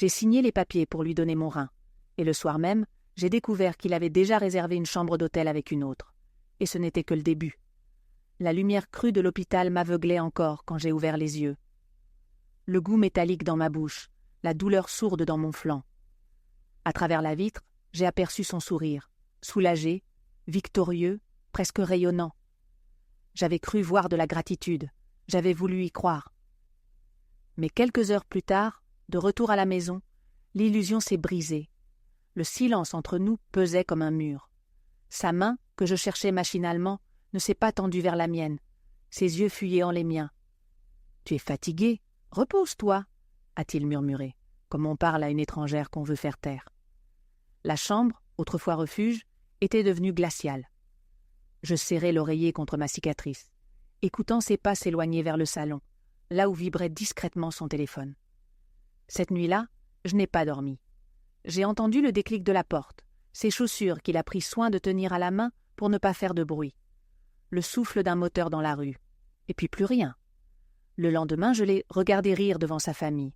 J'ai signé les papiers pour lui donner mon rein. Et le soir même, j'ai découvert qu'il avait déjà réservé une chambre d'hôtel avec une autre. Et ce n'était que le début. La lumière crue de l'hôpital m'aveuglait encore quand j'ai ouvert les yeux. Le goût métallique dans ma bouche, la douleur sourde dans mon flanc. À travers la vitre, j'ai aperçu son sourire, soulagé, victorieux, presque rayonnant. J'avais cru voir de la gratitude, j'avais voulu y croire. Mais quelques heures plus tard, de retour à la maison, l'illusion s'est brisée. Le silence entre nous pesait comme un mur. Sa main, que je cherchais machinalement, ne s'est pas tendue vers la mienne, ses yeux fuyant les miens. « Tu es fatigué, repose-toi » a-t-il murmuré, comme on parle à une étrangère qu'on veut faire taire. La chambre, autrefois refuge, était devenue glaciale. Je serrai l'oreiller contre ma cicatrice, écoutant ses pas s'éloigner vers le salon, là où vibrait discrètement son téléphone. Cette nuit-là, je n'ai pas dormi. J'ai entendu le déclic de la porte, ses chaussures qu'il a pris soin de tenir à la main pour ne pas faire de bruit, le souffle d'un moteur dans la rue, et puis plus rien. Le lendemain, je l'ai regardé rire devant sa famille.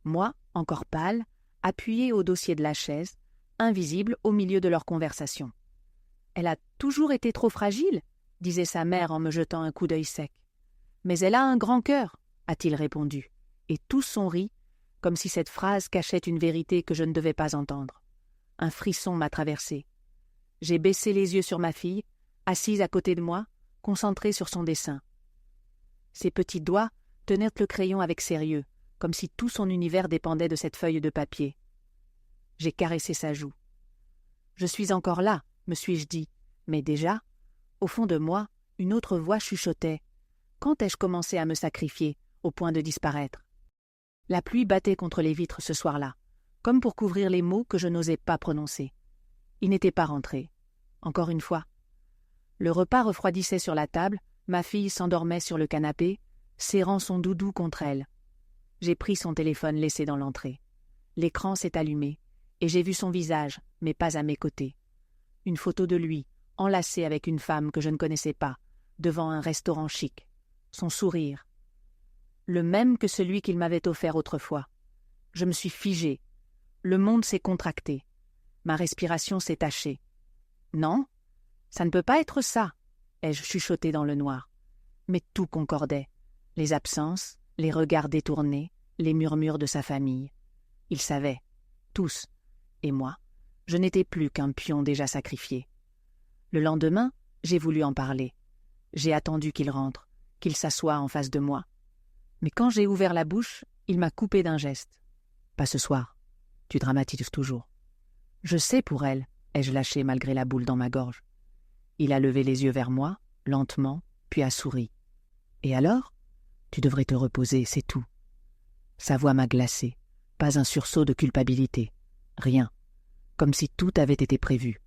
Moi, encore pâle, appuyé au dossier de la chaise, invisible au milieu de leur conversation. « Elle a toujours été trop fragile » disait sa mère en me jetant un coup d'œil sec. « Mais elle a un grand cœur » a-t-il répondu, et tous ont ri, comme si cette phrase cachait une vérité que je ne devais pas entendre. Un frisson m'a traversé. J'ai baissé les yeux sur ma fille, assise à côté de moi, concentrée sur son dessin. Ses petits doigts tenaient le crayon avec sérieux, comme si tout son univers dépendait de cette feuille de papier. J'ai caressé sa joue. « Je suis encore là », me suis-je dit, mais déjà, au fond de moi, une autre voix chuchotait. Quand ai-je commencé à me sacrifier, au point de disparaître? La pluie battait contre les vitres ce soir-là, comme pour couvrir les mots que je n'osais pas prononcer. Il n'était pas rentré. Encore une fois. Le repas refroidissait sur la table, ma fille s'endormait sur le canapé, serrant son doudou contre elle. J'ai pris son téléphone laissé dans l'entrée. L'écran s'est allumé, et j'ai vu son visage, mais pas à mes côtés. Une photo de lui, enlacé avec une femme que je ne connaissais pas, devant un restaurant chic. Son sourire. Le même que celui qu'il m'avait offert autrefois. Je me suis figée. Le monde s'est contracté. Ma respiration s'est tachée. Non, ça ne peut pas être ça, ai-je chuchoté dans le noir. Mais tout concordait. Les absences, les regards détournés, les murmures de sa famille. Ils savaient, tous. Et moi, je n'étais plus qu'un pion déjà sacrifié. Le lendemain, j'ai voulu en parler. J'ai attendu qu'il rentre, qu'il s'assoie en face de moi. Mais quand j'ai ouvert la bouche, il m'a coupé d'un geste. « Pas ce soir. Tu dramatises toujours. »« Je sais pour elle, » ai-je lâché malgré la boule dans ma gorge. Il a levé les yeux vers moi, lentement, puis a souri. « Et alors ? Tu devrais te reposer, c'est tout. » Sa voix m'a glacé. Pas un sursaut de culpabilité. Rien. Comme si tout avait été prévu.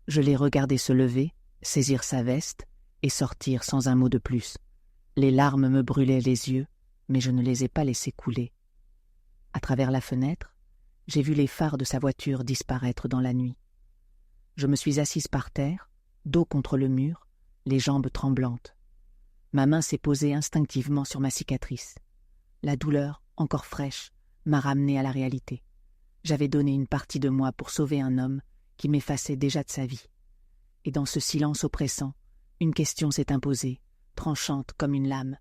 Je l'ai regardé se lever, saisir sa veste et sortir sans un mot de plus. Les larmes me brûlaient les yeux, mais je ne les ai pas laissées couler. À travers la fenêtre, j'ai vu les phares de sa voiture disparaître dans la nuit. Je me suis assise par terre, dos contre le mur, les jambes tremblantes. Ma main s'est posée instinctivement sur ma cicatrice. La douleur, encore fraîche, m'a ramenée à la réalité. J'avais donné une partie de moi pour sauver un homme qui m'effaçait déjà de sa vie. Et dans ce silence oppressant, une question s'est imposée, tranchante comme une lame.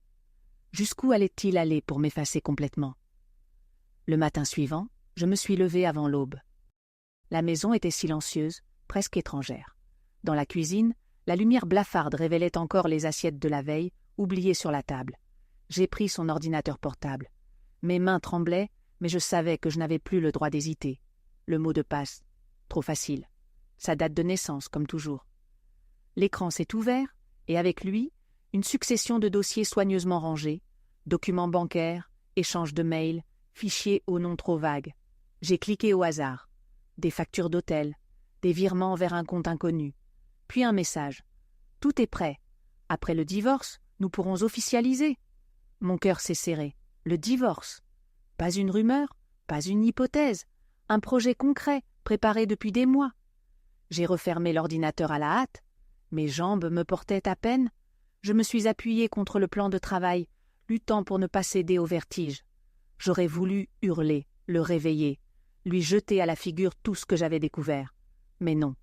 Jusqu'où allait-il aller pour m'effacer complètement? Le matin suivant, je me suis levée avant l'aube. La maison était silencieuse, presque étrangère. Dans la cuisine, la lumière blafarde révélait encore les assiettes de la veille, oubliées sur la table. J'ai pris son ordinateur portable. Mes mains tremblaient, mais je savais que je n'avais plus le droit d'hésiter. Le mot de passe, trop facile. Sa date de naissance, comme toujours. L'écran s'est ouvert, et avec lui, une succession de dossiers soigneusement rangés, documents bancaires, échanges de mails, fichiers aux noms trop vagues. J'ai cliqué au hasard. Des factures d'hôtel, des virements vers un compte inconnu. Puis un message. Tout est prêt. Après le divorce, nous pourrons officialiser. Mon cœur s'est serré. Le divorce. Pas une rumeur, pas une hypothèse. Un projet concret, préparé depuis des mois. J'ai refermé l'ordinateur à la hâte. Mes jambes me portaient à peine. Je me suis appuyée contre le plan de travail, luttant pour ne pas céder au vertige. J'aurais voulu hurler, le réveiller, lui jeter à la figure tout ce que j'avais découvert. Mais non,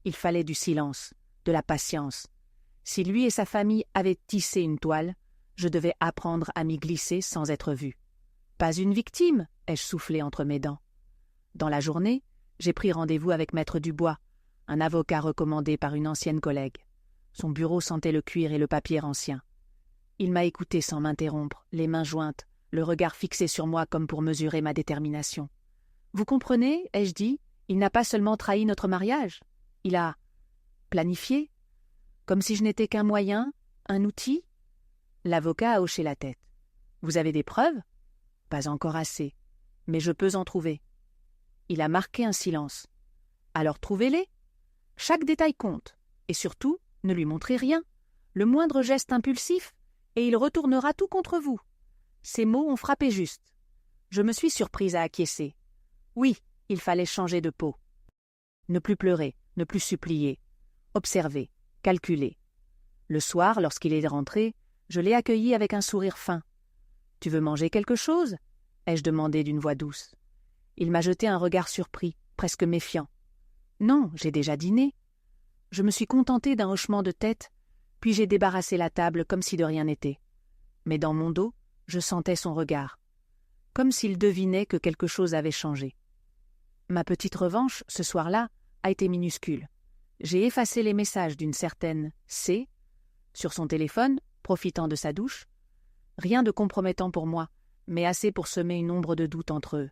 il fallait du silence, de la patience. Si lui et sa famille avaient tissé une toile, je devais apprendre à m'y glisser sans être vu. Pas une victime, ai-je soufflé entre mes dents. Dans la journée, j'ai pris rendez-vous avec Maître Dubois, un avocat recommandé par une ancienne collègue. Son bureau sentait le cuir et le papier ancien. Il m'a écouté sans m'interrompre, les mains jointes, le regard fixé sur moi comme pour mesurer ma détermination. « Vous comprenez, ai-je dit, il n'a pas seulement trahi notre mariage, il a planifié, comme si je n'étais qu'un moyen, un outil ?» L'avocat a hoché la tête. « Vous avez des preuves ?»« Pas encore assez, mais je peux en trouver. » Il a marqué un silence. « Alors trouvez-les. Chaque détail compte, et surtout, ne lui montrez rien, le moindre geste impulsif, et il retournera tout contre vous. » Ces mots ont frappé juste. Je me suis surprise à acquiescer. Oui, il fallait changer de peau. Ne plus pleurer, ne plus supplier. Observer, calculer. Le soir, lorsqu'il est rentré, je l'ai accueilli avec un sourire fin. « Tu veux manger quelque chose ?» ai-je demandé d'une voix douce. Il m'a jeté un regard surpris, presque méfiant. « Non, j'ai déjà dîné. » Je me suis contentée d'un hochement de tête, puis j'ai débarrassé la table comme si de rien n'était. Mais dans mon dos, je sentais son regard, comme s'il devinait que quelque chose avait changé. Ma petite revanche, ce soir-là, a été minuscule. J'ai effacé les messages d'une certaine C sur son téléphone, profitant de sa douche. Rien de compromettant pour moi, mais assez pour semer une ombre de doute entre eux.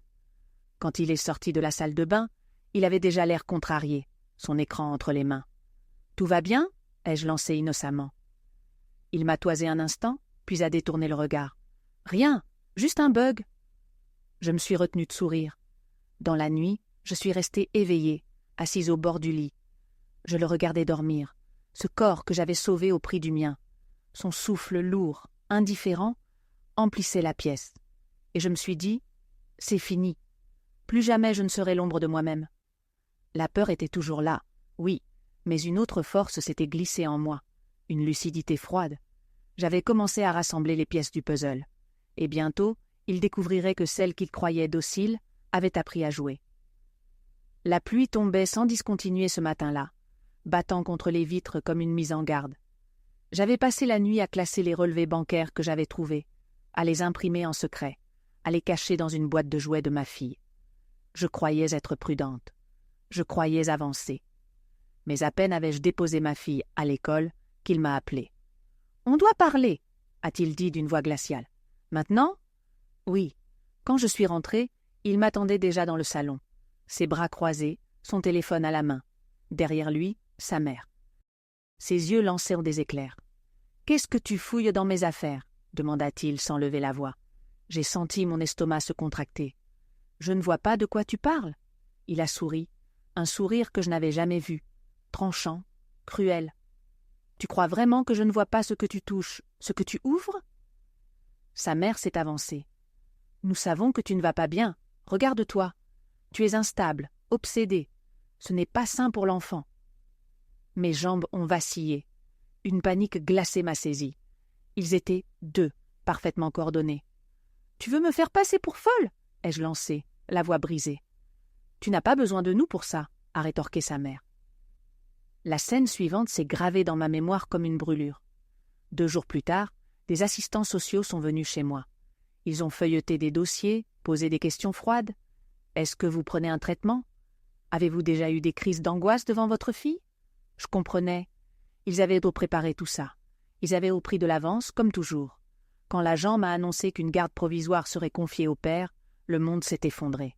Quand il est sorti de la salle de bain, il avait déjà l'air contrarié, son écran entre les mains. « Tout va bien ?» ai-je lancé innocemment. Il m'a toisé un instant, puis a détourné le regard. « Rien, juste un bug. » Je me suis retenue de sourire. Dans la nuit, je suis restée éveillée, assise au bord du lit. Je le regardais dormir, ce corps que j'avais sauvé au prix du mien. Son souffle lourd, indifférent, emplissait la pièce. Et je me suis dit, c'est fini. Plus jamais je ne serai l'ombre de moi-même. La peur était toujours là, oui, mais une autre force s'était glissée en moi, une lucidité froide. J'avais commencé à rassembler les pièces du puzzle. Et bientôt, il découvrirait que celle qu'il croyait docile avait appris à jouer. La pluie tombait sans discontinuer ce matin-là, battant contre les vitres comme une mise en garde. J'avais passé la nuit à classer les relevés bancaires que j'avais trouvés, à les imprimer en secret, à les cacher dans une boîte de jouets de ma fille. Je croyais être prudente. Je croyais avancer. Mais à peine avais-je déposé ma fille à l'école qu'il m'a appelée. « On doit parler » a-t-il dit d'une voix glaciale. « Maintenant » ? Oui. Quand je suis rentrée, il m'attendait déjà dans le salon, ses bras croisés, son téléphone à la main. Derrière lui, sa mère. Ses yeux lancèrent des éclairs. « Qu'est-ce que tu fouilles dans mes affaires ?» demanda-t-il sans lever la voix. J'ai senti mon estomac se contracter. « Je ne vois pas de quoi tu parles. » Il a souri, un sourire que je n'avais jamais vu, tranchant, cruel. « Tu crois vraiment que je ne vois pas ce que tu touches, ce que tu ouvres ?» Sa mère s'est avancée. « Nous savons que tu ne vas pas bien. Regarde-toi. Tu es instable, obsédé. Ce n'est pas sain pour l'enfant. » Mes jambes ont vacillé. Une panique glacée m'a saisie. Ils étaient deux, parfaitement coordonnés. « Tu veux me faire passer pour folle ?» ai-je lancé, la voix brisée. « Tu n'as pas besoin de nous pour ça » a rétorqué sa mère. La scène suivante s'est gravée dans ma mémoire comme une brûlure. 2 jours plus tard, des assistants sociaux sont venus chez moi. Ils ont feuilleté des dossiers, posé des questions froides. « Est-ce que vous prenez un traitement ? Avez-vous déjà eu des crises d'angoisse devant votre fille ?» Je comprenais. Ils avaient préparé tout ça. Ils avaient pris de l'avance, comme toujours. Quand l'agent m'a annoncé qu'une garde provisoire serait confiée au père, le monde s'est effondré.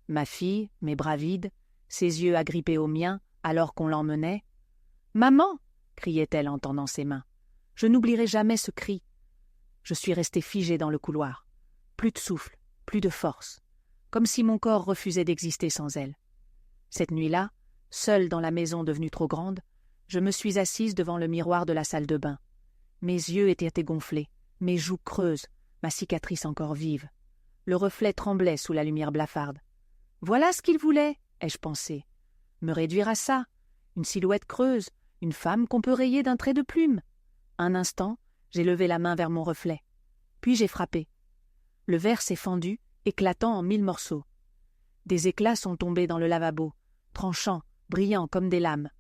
Ma fille, mes bras vides, ses yeux agrippés aux miens alors qu'on l'emmenait. « Maman !» criait-elle en tendant ses mains. Je n'oublierai jamais ce cri. Je suis restée figée dans le couloir. Plus de souffle, plus de force. Comme si mon corps refusait d'exister sans elle. Cette nuit-là, seule dans la maison devenue trop grande, je me suis assise devant le miroir de la salle de bain. Mes yeux étaient gonflés, mes joues creuses, ma cicatrice encore vive. Le reflet tremblait sous la lumière blafarde. « Voilà ce qu'il voulait !» ai-je pensé. « Me réduire à ça, une silhouette creuse, une femme qu'on peut rayer d'un trait de plume. » Un instant, j'ai levé la main vers mon reflet. Puis j'ai frappé. Le verre s'est fendu, éclatant en 1000 morceaux. Des éclats sont tombés dans le lavabo, tranchants, brillants comme des lames.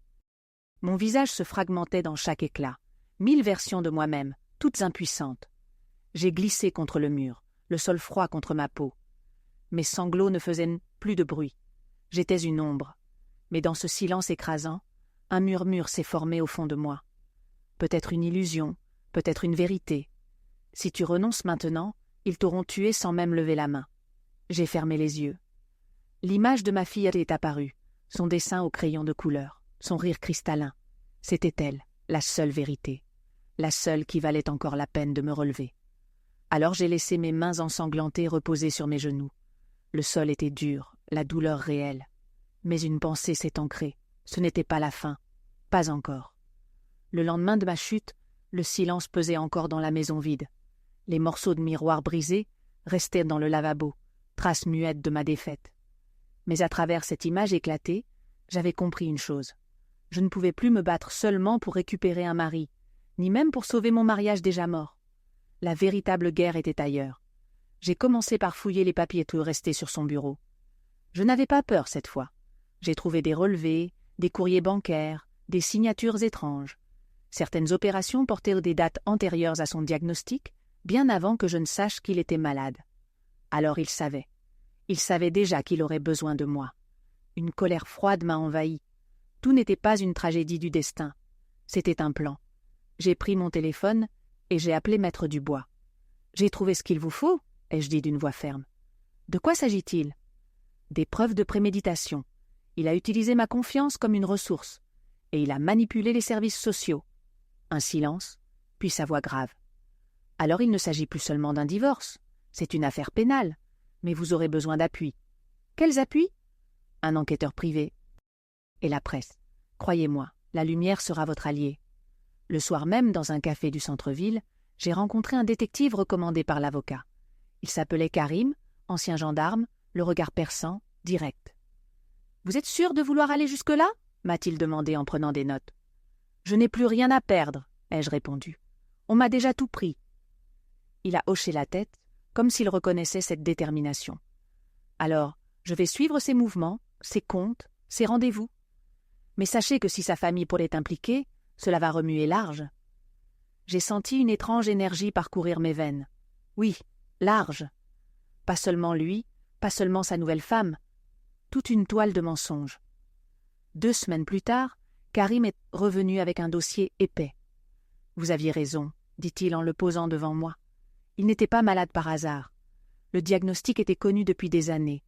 Mon visage se fragmentait dans chaque éclat. 1000 versions de moi-même, toutes impuissantes. J'ai glissé contre le mur, le sol froid contre ma peau. Mes sanglots ne faisaient plus de bruit. J'étais une ombre. Mais dans ce silence écrasant, un murmure s'est formé au fond de moi. Peut-être une illusion, peut-être une vérité. Si tu renonces maintenant, ils t'auront tué sans même lever la main. J'ai fermé les yeux. L'image de ma fille est apparue, son dessin au crayon de couleur, son rire cristallin. C'était elle, la seule vérité, la seule qui valait encore la peine de me relever. Alors j'ai laissé mes mains ensanglantées reposer sur mes genoux. Le sol était dur, la douleur réelle. Mais une pensée s'est ancrée. Ce n'était pas la fin. Pas encore. Le lendemain de ma chute, le silence pesait encore dans la maison vide. Les morceaux de miroir brisés restaient dans le lavabo, traces muettes de ma défaite. Mais à travers cette image éclatée, j'avais compris une chose. Je ne pouvais plus me battre seulement pour récupérer un mari, ni même pour sauver mon mariage déjà mort. La véritable guerre était ailleurs. J'ai commencé par fouiller les papiers restés sur son bureau. Je n'avais pas peur cette fois. J'ai trouvé des relevés, des courriers bancaires, des signatures étranges. Certaines opérations portaient des dates antérieures à son diagnostic, bien avant que je ne sache qu'il était malade. Alors il savait. Il savait déjà qu'il aurait besoin de moi. Une colère froide m'a envahi. Tout n'était pas une tragédie du destin. C'était un plan. J'ai pris mon téléphone et j'ai appelé Maître Dubois. « J'ai trouvé ce qu'il vous faut », ai-je dit d'une voix ferme. « De quoi s'agit-il » ? Des preuves de préméditation. Il a utilisé ma confiance comme une ressource. Et il a manipulé les services sociaux. Un silence, puis sa voix grave. « Alors il ne s'agit plus seulement d'un divorce. C'est une affaire pénale. Mais vous aurez besoin d'appui. » « Quels appuis ?» ?»« Un enquêteur privé. » « Et la presse. Croyez-moi, la lumière sera votre allié. » Le soir même, dans un café du centre-ville, j'ai rencontré un détective recommandé par l'avocat. Il s'appelait Karim, ancien gendarme, le regard perçant, direct. « Vous êtes sûr de vouloir aller jusque-là » m'a-t-il demandé en prenant des notes. « Je n'ai plus rien à perdre » ai-je répondu. « On m'a déjà tout pris. » Il a hoché la tête, comme s'il reconnaissait cette détermination. « Alors, je vais suivre ses mouvements, ses comptes, ses rendez-vous. Mais sachez que si sa famille pourrait être impliquée, cela va remuer large. » J'ai senti une étrange énergie parcourir mes veines. Oui, large. Pas seulement lui, pas seulement sa nouvelle femme. Toute une toile de mensonges. 2 semaines plus tard, Karim est revenu avec un dossier épais. « Vous aviez raison, » dit-il en le posant devant moi. Il n'était pas malade par hasard. Le diagnostic était connu depuis des années.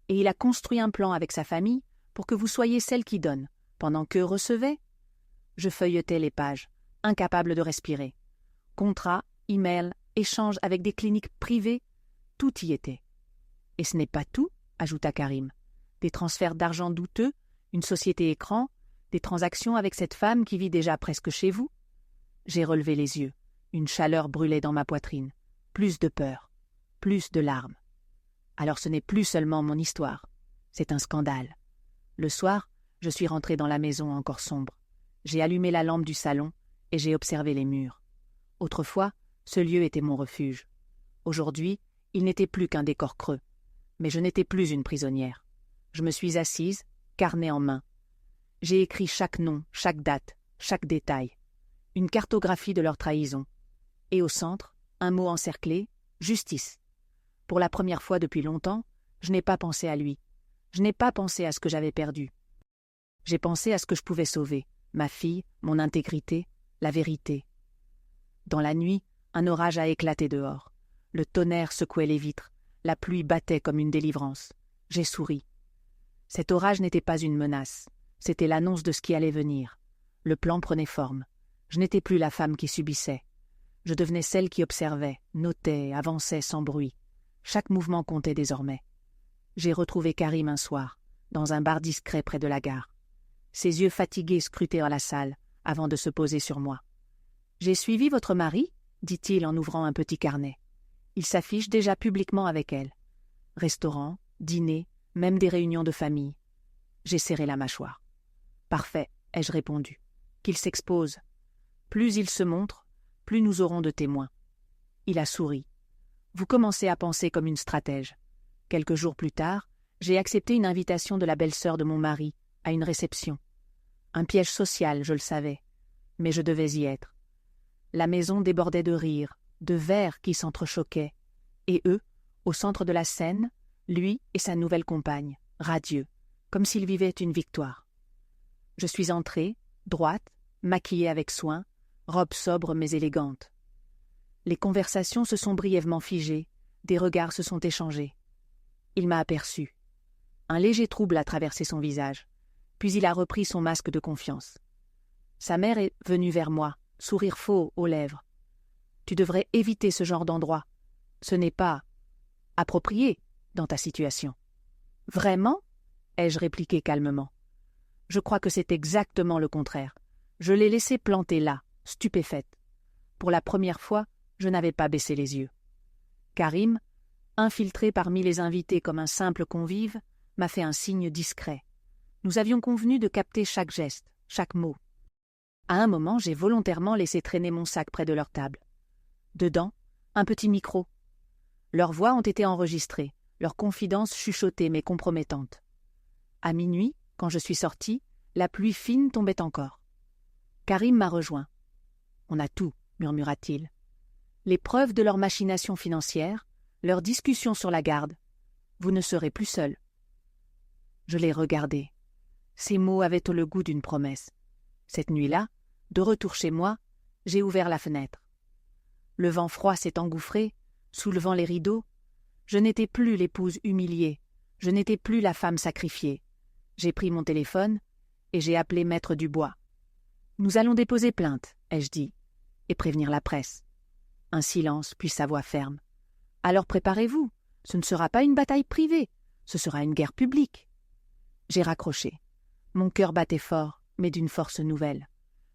Et il a construit un plan avec sa famille pour que vous soyez celle qui donne, pendant qu'eux recevaient. Je feuilletais les pages, incapable de respirer. Contrats, emails, échanges avec des cliniques privées, tout y était. « Et ce n'est pas tout » ajouta Karim. « Des transferts d'argent douteux, une société écran, des transactions avec cette femme qui vit déjà presque chez vous. » J'ai relevé les yeux. Une chaleur brûlait dans ma poitrine. Plus de peur, plus de larmes. Alors ce n'est plus seulement mon histoire, c'est un scandale. Le soir, je suis rentré dans la maison encore sombre. J'ai allumé la lampe du salon et j'ai observé les murs. Autrefois, ce lieu était mon refuge. Aujourd'hui, il n'était plus qu'un décor creux. Mais je n'étais plus une prisonnière. Je me suis assise, carnet en main. J'ai écrit chaque nom, chaque date, chaque détail. Une cartographie de leur trahison. Et au centre, un mot encerclé, justice. Pour la première fois depuis longtemps, je n'ai pas pensé à lui. Je n'ai pas pensé à ce que j'avais perdu. J'ai pensé à ce que je pouvais sauver, ma fille, mon intégrité, la vérité. Dans la nuit, un orage a éclaté dehors. Le tonnerre secouait les vitres, la pluie battait comme une délivrance. J'ai souri. Cet orage n'était pas une menace, c'était l'annonce de ce qui allait venir. Le plan prenait forme. Je n'étais plus la femme qui subissait. Je devenais celle qui observait, notait, avançait sans bruit. Chaque mouvement comptait désormais. J'ai retrouvé Karim un soir, dans un bar discret près de la gare. Ses yeux fatigués scrutèrent la salle, avant de se poser sur moi. « J'ai suivi votre mari ?» dit-il en ouvrant un petit carnet. Il s'affiche déjà publiquement avec elle. Restaurant, dîner, même des réunions de famille. J'ai serré la mâchoire. « Parfait, » ai-je répondu. « Qu'il s'expose. Plus il se montre, plus nous aurons de témoins. » Il a souri. « Vous commencez à penser comme une stratège. » Quelques jours plus tard, J'ai accepté une invitation de la belle-sœur de mon mari à une réception. Un piège social, je le savais, mais je devais y être. La maison débordait de rires, de verres qui s'entrechoquaient, et eux, au centre de la scène, lui et sa nouvelle compagne, radieux, comme s'ils vivaient une victoire. Je suis entrée, droite, maquillée avec soin, robe sobre mais élégante. Les conversations se sont brièvement figées, des regards se sont échangés. Il m'a aperçue. Un léger trouble a traversé son visage, puis il a repris son masque de confiance. Sa mère est venue vers moi, sourire faux aux lèvres. « Tu devrais éviter ce genre d'endroit. Ce n'est pas approprié dans ta situation. »« Vraiment ?» ai-je répliqué calmement. « Je crois que c'est exactement le contraire. Je l'ai laissée planter là, stupéfaite. Pour la première fois, je n'avais pas baissé les yeux. Karim, infiltré parmi les invités comme un simple convive, m'a fait un signe discret. Nous avions convenu de capter chaque geste, chaque mot. À un moment, j'ai volontairement laissé traîner mon sac près de leur table. Dedans, un petit micro. Leurs voix ont été enregistrées, leurs confidences chuchotées mais compromettantes. À minuit, quand je suis sortie, la pluie fine tombait encore. Karim m'a rejoint. « On a tout, » murmura-t-il. Les preuves de leur machination financière, leur discussion sur la garde. Vous ne serez plus seul. Je l'ai regardé. Ces mots avaient le goût d'une promesse. Cette nuit-là, de retour chez moi, j'ai ouvert la fenêtre. Le vent froid s'est engouffré, soulevant les rideaux. Je n'étais plus l'épouse humiliée, je n'étais plus la femme sacrifiée. J'ai pris mon téléphone et j'ai appelé Maître Dubois. « Nous allons déposer plainte, » ai-je dit, « et prévenir la presse. » Un silence, puis sa voix ferme. « Alors préparez-vous, ce ne sera pas une bataille privée, ce sera une guerre publique. » J'ai raccroché. Mon cœur battait fort, mais d'une force nouvelle.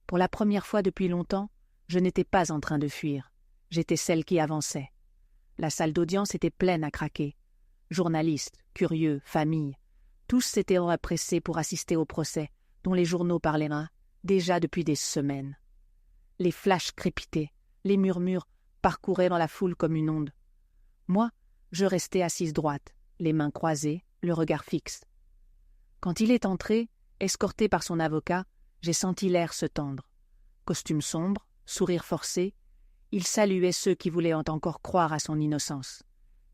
Pour la première fois depuis longtemps, je n'étais pas en train de fuir. J'étais celle qui avançait. La salle d'audience était pleine à craquer. Journalistes, curieux, familles, tous s'étaient empressés pour assister au procès, dont les journaux parlaient déjà depuis des semaines. Les flashs crépitaient, les murmures parcouraient dans la foule comme une onde. Moi, je restais assise droite, les mains croisées, le regard fixe. Quand il est entré, escorté par son avocat, j'ai senti l'air se tendre. Costume sombre, sourire forcé, il saluait ceux qui voulaient encore croire à son innocence.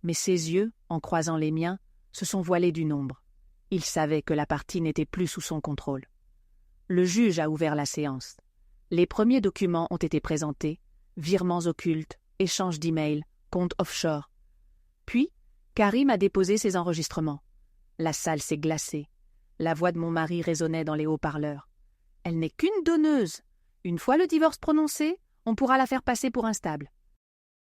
Mais ses yeux, en croisant les miens, se sont voilés d'une ombre. Il savait que la partie n'était plus sous son contrôle. Le juge a ouvert la séance. Les premiers documents ont été présentés, virements occultes, échanges d'emails, comptes offshore. Puis, Karim a déposé ses enregistrements. La salle s'est glacée. La voix de mon mari résonnait dans les haut-parleurs. « Elle n'est qu'une donneuse. Une fois le divorce prononcé, on pourra la faire passer pour instable. »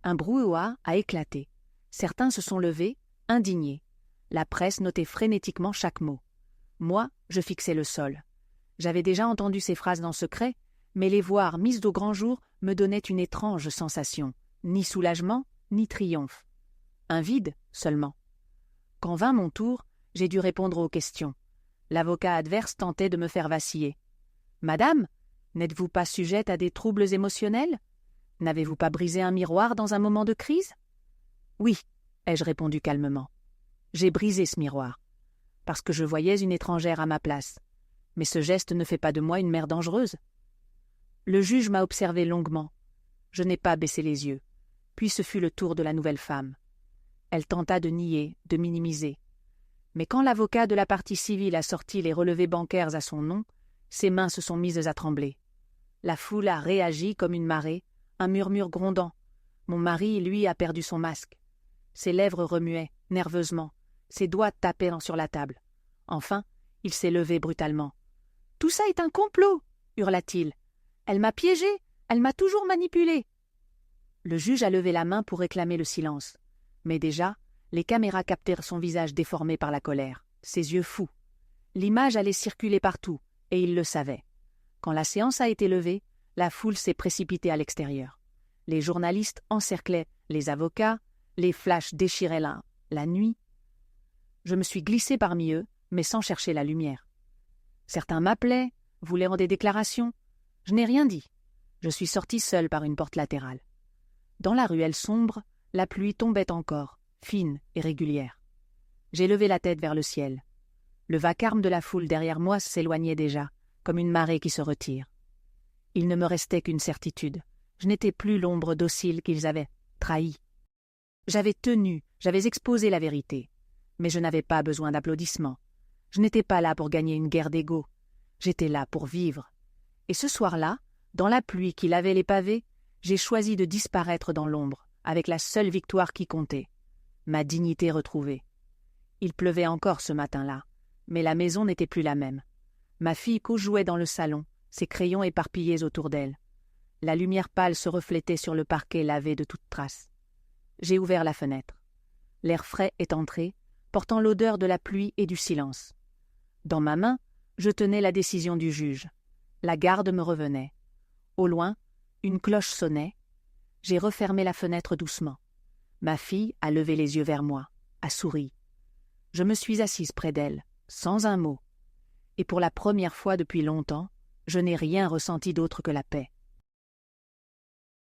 Un brouhaha a éclaté. Certains se sont levés, indignés. La presse notait frénétiquement chaque mot. Moi, je fixais le sol. J'avais déjà entendu ces phrases dans secret, mais les voir mises au grand jour me donnaient une étrange sensation, ni soulagement, ni triomphe. Un vide seulement. Quand vint mon tour, j'ai dû répondre aux questions. L'avocat adverse tentait de me faire vaciller. « Madame, n'êtes-vous pas sujette à des troubles émotionnels? N'avez-vous pas brisé un miroir dans un moment de crise ?»« Oui, » ai-je répondu calmement. J'ai brisé ce miroir, parce que je voyais une étrangère à ma place. Mais ce geste ne fait pas de moi une mère dangereuse. Le juge m'a observé longuement. Je n'ai pas baissé les yeux. Puis ce fut le tour de la nouvelle femme. Elle tenta de nier, de minimiser. Mais quand l'avocat de la partie civile a sorti les relevés bancaires à son nom, ses mains se sont mises à trembler. La foule a réagi comme une marée, un murmure grondant. Mon mari, lui, a perdu son masque. Ses lèvres remuaient, nerveusement. Ses doigts tapaient sur la table. Enfin, il s'est levé brutalement. « Tout ça est un complot !» hurla-t-il. « Elle m'a piégé, elle m'a toujours manipulé. » Le juge a levé la main pour réclamer le silence. Mais déjà, les caméras captèrent son visage déformé par la colère, ses yeux fous. L'image allait circuler partout, et il le savait. Quand la séance a été levée, la foule s'est précipitée à l'extérieur. Les journalistes encerclaient les avocats, les flashs déchiraient la nuit. Je me suis glissée parmi eux, mais sans chercher la lumière. Certains m'appelaient, voulaient des déclarations. Je n'ai rien dit. Je suis sortie seule par une porte latérale. Dans la ruelle sombre, la pluie tombait encore, fine et régulière. J'ai levé la tête vers le ciel. Le vacarme de la foule derrière moi s'éloignait déjà, comme une marée qui se retire. Il ne me restait qu'une certitude. Je n'étais plus l'ombre docile qu'ils avaient trahie. J'avais tenu, j'avais exposé la vérité. Mais je n'avais pas besoin d'applaudissements. Je n'étais pas là pour gagner une guerre d'ego. J'étais là pour vivre. Et ce soir-là, dans la pluie qui lavait les pavés, j'ai choisi de disparaître dans l'ombre, avec la seule victoire qui comptait, ma dignité retrouvée. Il pleuvait encore ce matin-là, mais la maison n'était plus la même. Ma fille jouait dans le salon, ses crayons éparpillés autour d'elle. La lumière pâle se reflétait sur le parquet lavé de toute trace. J'ai ouvert la fenêtre. L'air frais est entré, portant l'odeur de la pluie et du silence. Dans ma main, je tenais la décision du juge. La garde me revenait. Au loin, une cloche sonnait. J'ai refermé la fenêtre doucement. Ma fille a levé les yeux vers moi, a souri. Je me suis assise près d'elle, sans un mot. Et pour la première fois depuis longtemps, je n'ai rien ressenti d'autre que la paix.